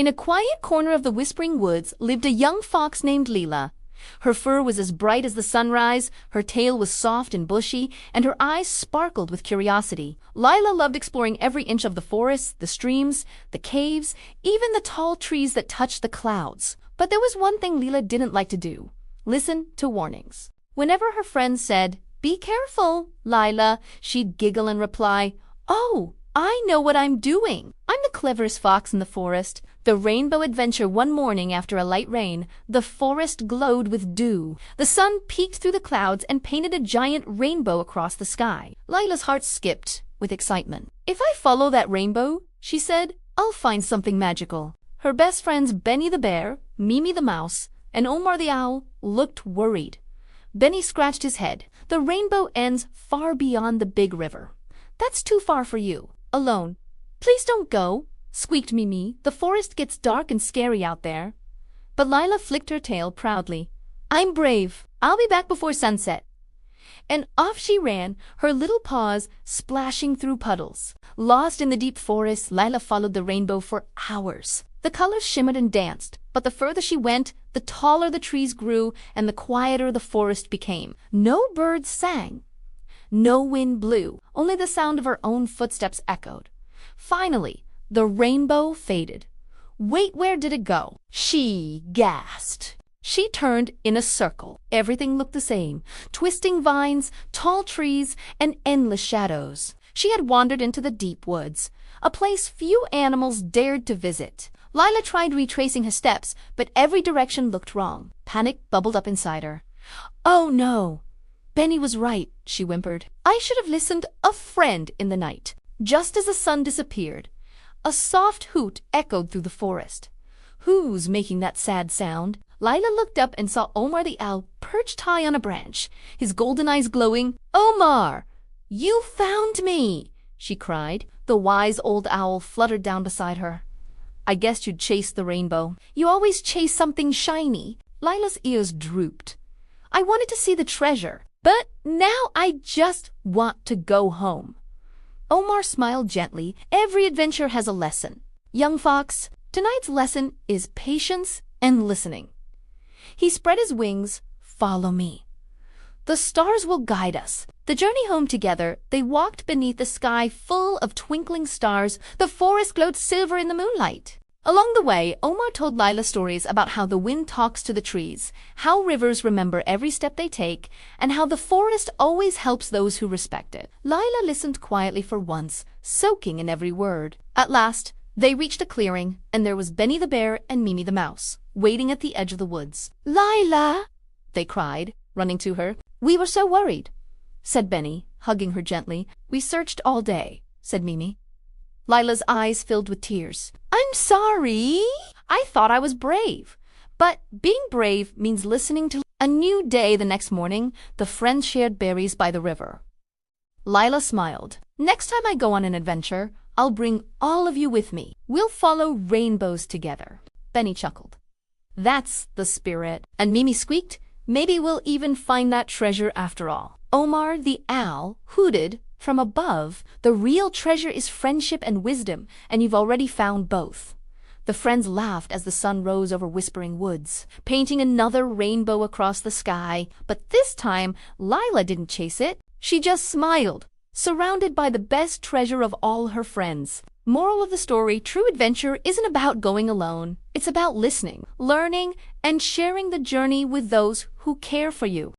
In a quiet corner of the Whispering Woods lived a young fox named Lila. Her fur was as bright as the sunrise, her tail was soft and bushy, and her eyes sparkled with curiosity. Lila loved exploring every inch of the forest, the streams, the caves, even the tall trees that touched the clouds. But there was one thing Lila didn't like to do: listen to warnings. Whenever her friends said, "Be careful, Lila," she'd giggle and reply, "Oh, I know what I'm doing. I'm the cleverest fox in the forest." The rainbow adventure. One morning after a light rain, the forest glowed with dew. The sun peeked through the clouds and painted a giant rainbow across the sky. Lila's heart skipped with excitement. "If I follow that rainbow," she said, "I'll find something magical." Her best friends Benny the bear, Mimi the mouse, and Omar the owl looked worried. Benny scratched his head. "The rainbow ends far beyond the big river. That's too far for you, alone." "Please don't go," squeaked Mimi. "The forest gets dark and scary out there." But Lila flicked her tail proudly. "I'm brave. I'll be back before sunset." And off she ran, her little paws splashing through puddles. Lost in the deep forest, Lila followed the rainbow for hours. The colors shimmered and danced, but the further she went, the taller the trees grew and the quieter the forest became. No birds sang. No wind blew. Only the sound of her own footsteps echoed. Finally, the rainbow faded. "Wait, where did it go?" she gasped. She turned in a circle. Everything looked the same: twisting vines, tall trees, and endless shadows. She had wandered into the deep woods, a place few animals dared to visit. Lila tried retracing her steps, but every direction looked wrong. Panic bubbled up inside her. "Oh no! Benny was right," she whimpered. "I should have listened a friend in the night." Just as the sun disappeared, a soft hoot echoed through the forest. "Who's making that sad sound?" Lila looked up and saw Omar the owl perched high on a branch, his golden eyes glowing. "Omar, you found me!" she cried. The wise old owl fluttered down beside her. "I guess you'd chase the rainbow." "You always chase something shiny." Lila's ears drooped. "I wanted to see the treasure, but now I just want to go home." Omar smiled gently. "Every adventure has a lesson. Young fox, tonight's lesson is patience and listening." He spread his wings. "Follow me. The stars will guide us." The journey home together, they walked beneath a sky full of twinkling stars. The forest glowed silver in the moonlight. Along the way, Omar told Lila stories about how the wind talks to the trees, how rivers remember every step they take, and how the forest always helps those who respect it. Lila listened quietly for once, soaking in every word. At last, they reached a clearing, and there was Benny the bear and Mimi the mouse, waiting at the edge of the woods. "Lila!" they cried, running to her. "We were so worried," said Benny, hugging her gently. "We searched all day," said Mimi. Lila's eyes filled with tears. "I'm sorry. I thought I was brave." But being brave means listening to a new day. The next morning, the friends shared berries by the river. Lila smiled. "Next time I go on an adventure, I'll bring all of you with me. We'll follow rainbows together." Benny chuckled. "That's the spirit." And Mimi squeaked, "Maybe we'll even find that treasure after all." Omar the owl hooted from above. "The real treasure is friendship and wisdom, and you've already found both." The friends laughed as the sun rose over Whispering Woods, painting another rainbow across the sky. But this time, Lila didn't chase it. She just smiled, surrounded by the best treasure of all her friends. Moral of the story: true adventure isn't about going alone. It's about listening, learning, and sharing the journey with those who care for you.